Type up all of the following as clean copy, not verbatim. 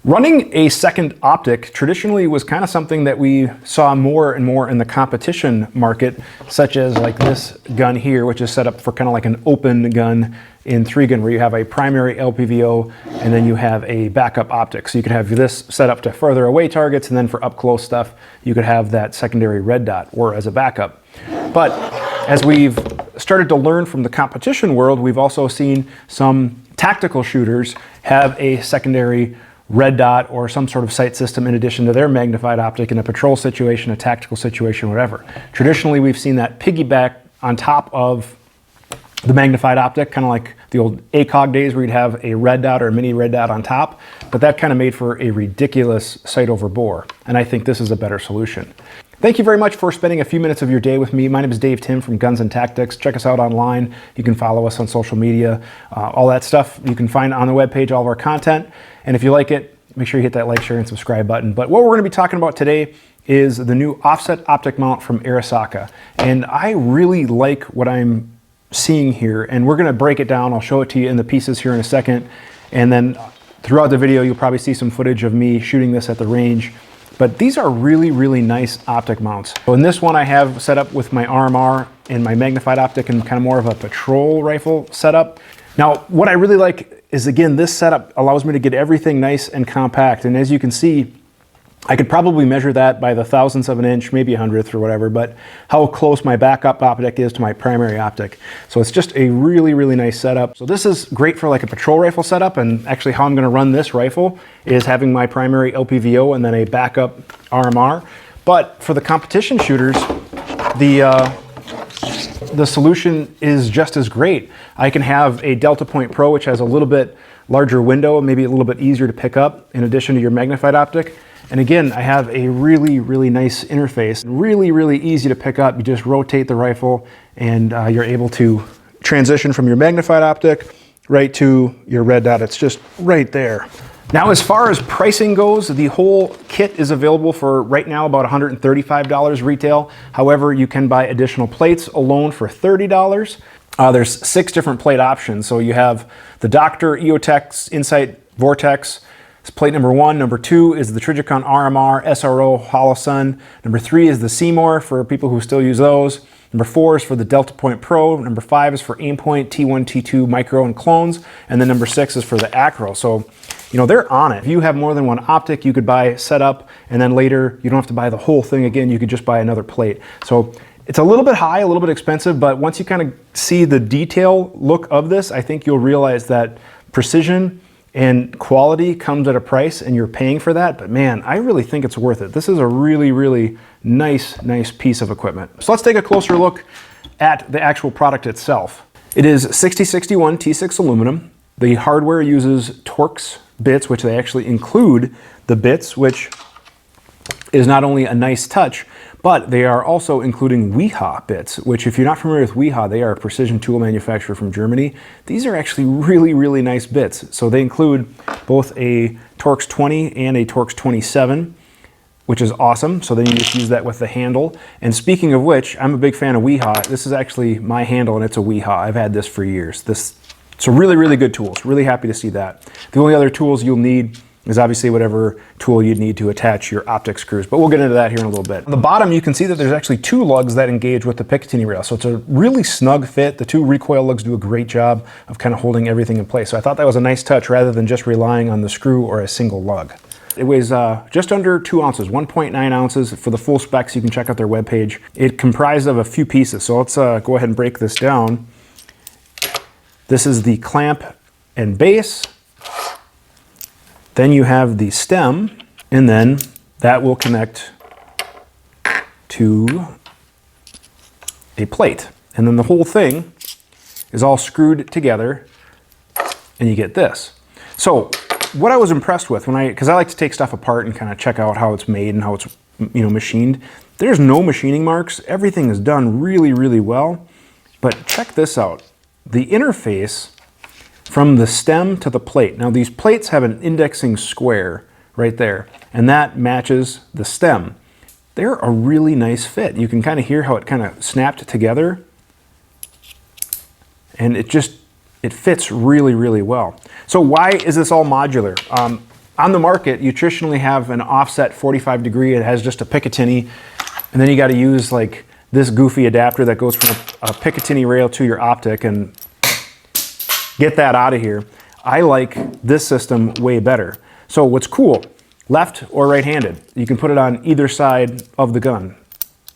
Running a second optic traditionally was kind of something that we saw more and more in the competition market, such as like this gun here, which is set up for kind of like an open gun in 3-gun, where you have a primary LPVO and then you have a backup optic. So you could have this set up to further away targets, and then for up close stuff, you could have that secondary red dot or as a backup. But as we've started to learn from the competition world, we've also seen some tactical shooters have a secondary red dot or some sort of sight system in addition to their magnified optic in a patrol situation, a tactical situation, whatever. Traditionally, we've seen that piggyback on top of the magnified optic, kind of like the old ACOG days where you'd have a red dot or a mini red dot on top, but that kind of made for a ridiculous sight over bore, and I think this is a better solution. Thank you very much for spending a few minutes of your day with me. My name is Dave Tim from Guns and Tactics. Check us out online. You can follow us on social media. All that stuff you can find on the webpage, all of our content. And if you like it, make sure you hit that like, share, and subscribe button. But what we're going to be talking about today is the new offset optic mount from Arisaka. And I really like what I'm seeing here. And we're going to break it down. I'll show it to you in the pieces here in a second. And then throughout the video, you'll probably see some footage of me shooting this at the range. But these are really, really nice optic mounts. So in this one, I have set up with my RMR and my magnified optic and kind of more of a patrol rifle setup. Now, what I really like is, again, this setup allows me to get everything nice and compact. And as you can see, I could probably measure that by the thousandths of an inch, maybe a hundredth or whatever, but how close my backup optic is to my primary optic. So it's just a really, really nice setup. So this is great for like a patrol rifle setup, and actually how I'm gonna run this rifle is having my primary LPVO and then a backup RMR. But for the competition shooters, the solution is just as great. I can have a Delta Point Pro, which has a little bit larger window, maybe a little bit easier to pick up in addition to your magnified optic. And again, I have a really, really nice interface, really, really easy to pick up. You just rotate the rifle and you're able to transition from your magnified optic right to your red dot. It's just right there. Now, as far as pricing goes, the whole kit is available for right now about $135 retail. However, you can buy additional plates alone for $30. There's 6 different plate options. So you have the Doctor, EOTech, Insight, Vortex. It's plate number 1. Number 2 is the Trijicon RMR, SRO, Holosun. Number 3 is the Seymour for people who still use those. Number 4 is for the Delta Point Pro. Number 5 is for Aimpoint, T1, T2, Micro, and clones. And then number 6 is for the Acro. So, you know, they're on it. If you have more than one optic, you could buy setup, and then later you don't have to buy the whole thing again. You could just buy another plate. So it's a little bit high, a little bit expensive, but once you kind of see the detail look of this, I think you'll realize that precision and quality comes at a price, and you're paying for that. But man, I really think it's worth it. This is a really, really nice piece of equipment. So let's take a closer look at the actual product itself. It is 6061 T6 aluminum. The hardware uses Torx bits, which they actually include the bits, which is not only a nice touch, but they are also including theqa bits, which, if you're not familiar with theqa, they are a precision tool manufacturer from Germany. These are actually really, really nice bits. So they include both a Torx 20 and a Torx 27, which is awesome. So then you just use that with the handle. And speaking of which, I'm a big fan of theqa. This is actually my handle, and it's a theqa. I've had this for years. It's a really, really good tool. Really happy to see that. The only other tools you'll need is obviously whatever tool you'd need to attach your optic screws, but we'll get into that here in a little bit. On the bottom, you can see that there's actually 2 lugs that engage with the Picatinny rail, so it's a really snug fit. The 2 recoil lugs do a great job of kind of holding everything in place, so I thought that was a nice touch rather than just relying on the screw or a single lug. It weighs just under 2 ounces, 1.9 ounces. For the full specs, you can check out their webpage. It comprised of a few pieces, so let's go ahead and break this down. This is the clamp and base. Then you have the stem, and then that will connect to a plate. And then the whole thing is all screwed together, and you get this. So what I was impressed with because I like to take stuff apart and kind of check out how it's made and how it's, you know, machined. There's no machining marks. Everything is done really, really well. But check this out. The interface from the stem to the plate. Now, these plates have an indexing square right there, and that matches the stem. They're a really nice fit. You can kind of hear how it kind of snapped together, and it fits really, really well. So why is this all modular? On the market, you traditionally have an offset 45 degree. It has just a Picatinny, and then you got to use like this goofy adapter that goes from a Picatinny rail to your Optic and get that out of here. I like this system way better. So what's cool, left or right-handed, you can put it on either side of the gun.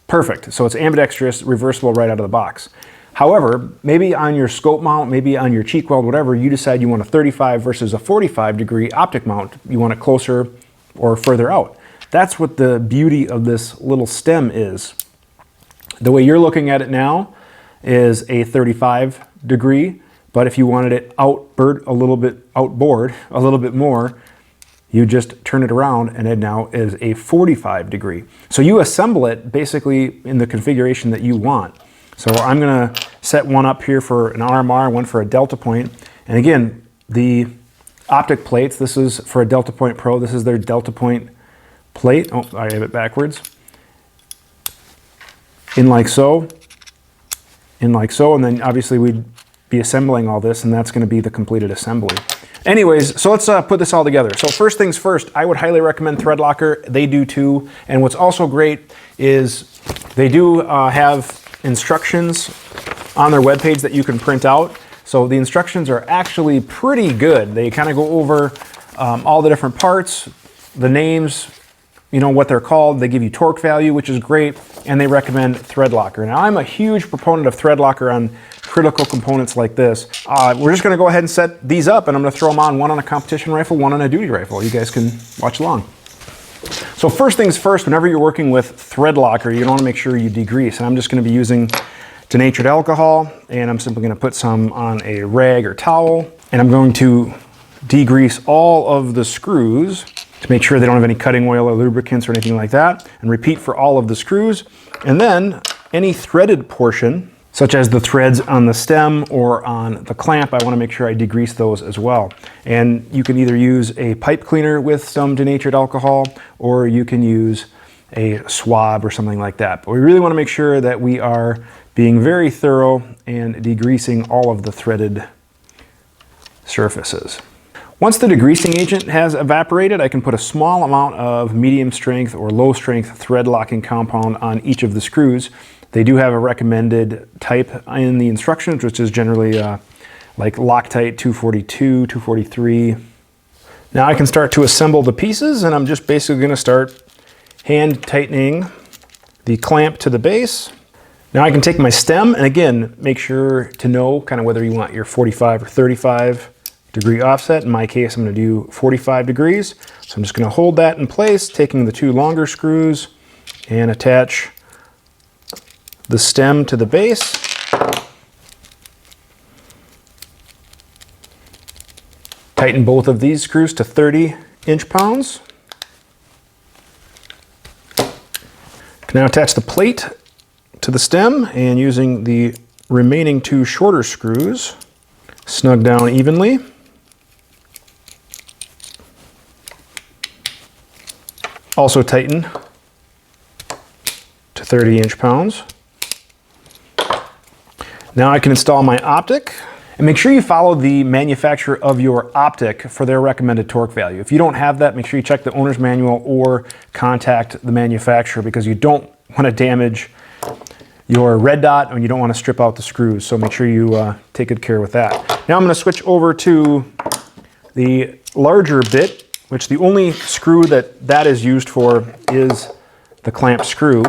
Perfect. So it's ambidextrous, reversible right out of the box. However, maybe on your scope mount, maybe on your cheek weld, whatever, you decide you want a 35 versus a 45 degree optic mount. You want it closer or further out. That's what the beauty of this little stem is. The way you're looking at it now is a 35 degree, but if you wanted it outboard a little bit more, you just turn it around and it now is a 45 degree. So you assemble it basically in the configuration that you want. So I'm gonna set one up here for an RMR, one for a Delta Point. And again, the Optic plates, this is for a Delta Point Pro, this is their Delta Point plate. Oh, I have it backwards. In like so, and then obviously we'd be assembling all this, and that's gonna be the completed assembly. Anyways, so let's put this all together. So first things first, I would highly recommend Thread Locker. They do too. And what's also great is they do have instructions on their webpage that you can print out. So the instructions are actually pretty good. They kind of go over all the different parts, the names, you know, what they're called. They give you torque value, which is great, and they recommend Thread Locker. Now, I'm a huge proponent of Thread Locker on critical components like this. We're just gonna go ahead and set these up, and I'm gonna throw them on, one on a competition rifle, one on a duty rifle. You guys can watch along. So first things first, whenever you're working with Thread Locker, you want to make sure you degrease. And I'm just going to be using denatured alcohol, and I'm simply going to put some on a rag or towel, and I'm going to degrease all of the screws to make sure they don't have any cutting oil or lubricants or anything like that, and repeat for all of the screws. And then any threaded portion, such as the threads on the stem or on the clamp, I want to make sure I degrease those as well. And you can either use a pipe cleaner with some denatured alcohol, or you can use a swab or something like that. But we really want to make sure that we are being very thorough and degreasing all of the threaded surfaces. Once the degreasing agent has evaporated, I can put a small amount of medium strength or low strength thread locking compound on each of the screws. They do have a recommended type in the instructions, which is generally like Loctite 242, 243. Now I can start to assemble the pieces, and I'm just basically going to start hand tightening the clamp to the base. Now I can take my stem, and again, make sure to know kind of whether you want your 45 or 35 degree offset. In my case, I'm going to do 45 degrees. So I'm just going to hold that in place, taking the two longer screws and attach the stem to the base. Tighten both of these screws to 30 inch-pounds. Can now attach the plate to the stem, and using the remaining two shorter screws, snug down evenly. Also tighten to 30 inch-pounds. Now I can install my Optic, and make sure you follow the manufacturer of your Optic for their recommended torque value. If you don't have that, make sure you check the owner's manual or contact the manufacturer, because you don't want to damage your red dot and you don't want to strip out the screws. So make sure you take good care with that. Now I'm going to switch over to the larger bit, which the only screw that is used for is the clamp screw.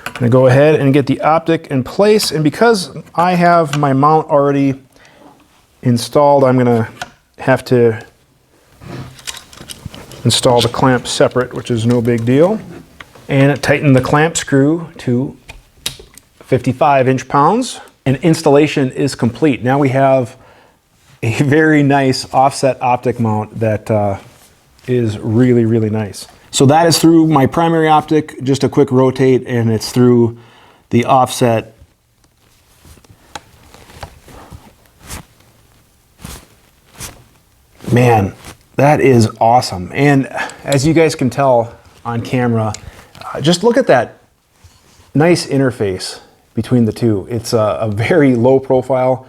I'm going to go ahead and get the Optic in place, and because I have my mount already installed, I'm going to have to install the clamp separate, which is no big deal. And tighten the clamp screw to 55 inch-pounds, and installation is complete. Now we have a very nice offset Optic mount that is really, really nice. So that is through my primary Optic, just a quick rotate, and it's through the offset man. That is awesome. And as you guys can tell on camera, just look at that nice interface between the two. It's a very low profile.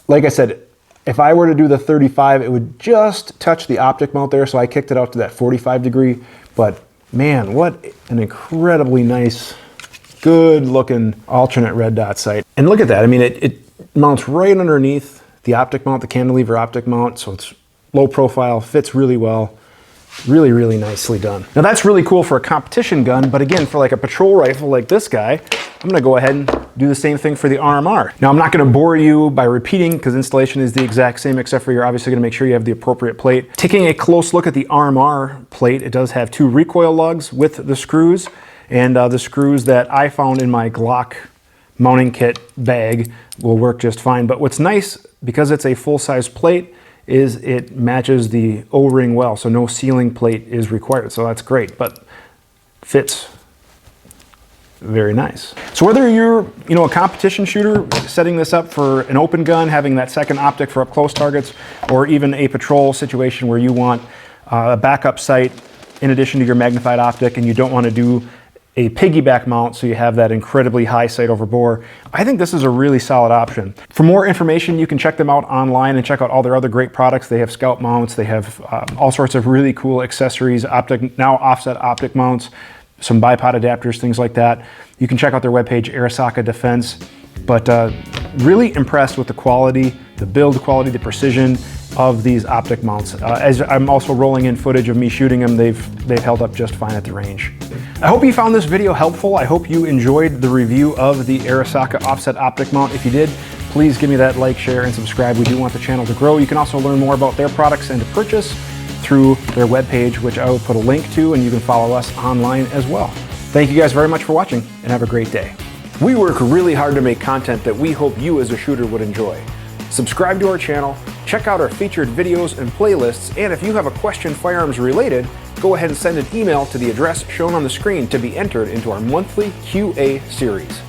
Like I said, If I were to do the 35, it would just touch the optic mount there, so I kicked it out to that 45 degree. But man, what an incredibly nice, good looking alternate red dot sight. And look at that, I mean, it mounts right underneath the optic mount, the cantilever optic mount, so it's low profile, fits really well. Really, really nicely done. Now that's really cool for a competition gun, but again, for like a patrol rifle like this guy, I'm gonna go ahead and do the same thing for the RMR. Now I'm not gonna bore you by repeating because installation is the exact same, except for you're obviously gonna make sure you have the appropriate plate. Taking a close look at the RMR plate, it does have 2 recoil lugs with the screws, and the screws that I found in my Glock mounting kit bag will work just fine. But what's nice, because it's a full-size plate, is it matches the O-ring well, so no sealing plate is required, so that's great, but fits very nice. So whether you're a competition shooter, setting this up for an open gun, having that second optic for up close targets, or even a patrol situation where you want a backup sight in addition to your magnified optic and you don't want to do a piggyback mount so you have that incredibly high sight over bore, I think this is a really solid option. For more information, you can check them out online and check out all their other great products. They have scout mounts, they have all sorts of really cool accessories, now offset optic mounts, some bipod adapters, things like that. You can check out their webpage, Arisaka Defense. But really impressed with the quality, the build quality, the precision of these optic mounts. As I'm also rolling in footage of me shooting them, they've held up just fine at the range. I hope you found this video helpful. I hope you enjoyed the review of the Arisaka offset optic mount. If you did, please give me that like, share, and subscribe. We do want the channel to grow. You can also learn more about their products and to purchase through their webpage, which I will put a link to, and you can follow us online as well. Thank you guys very much for watching, and have a great day. We work really hard to make content that we hope you as a shooter would enjoy. Subscribe to our channel, check out our featured videos and playlists, and if you have a question firearms related, go ahead and send an email to the address shown on the screen to be entered into our monthly QA series.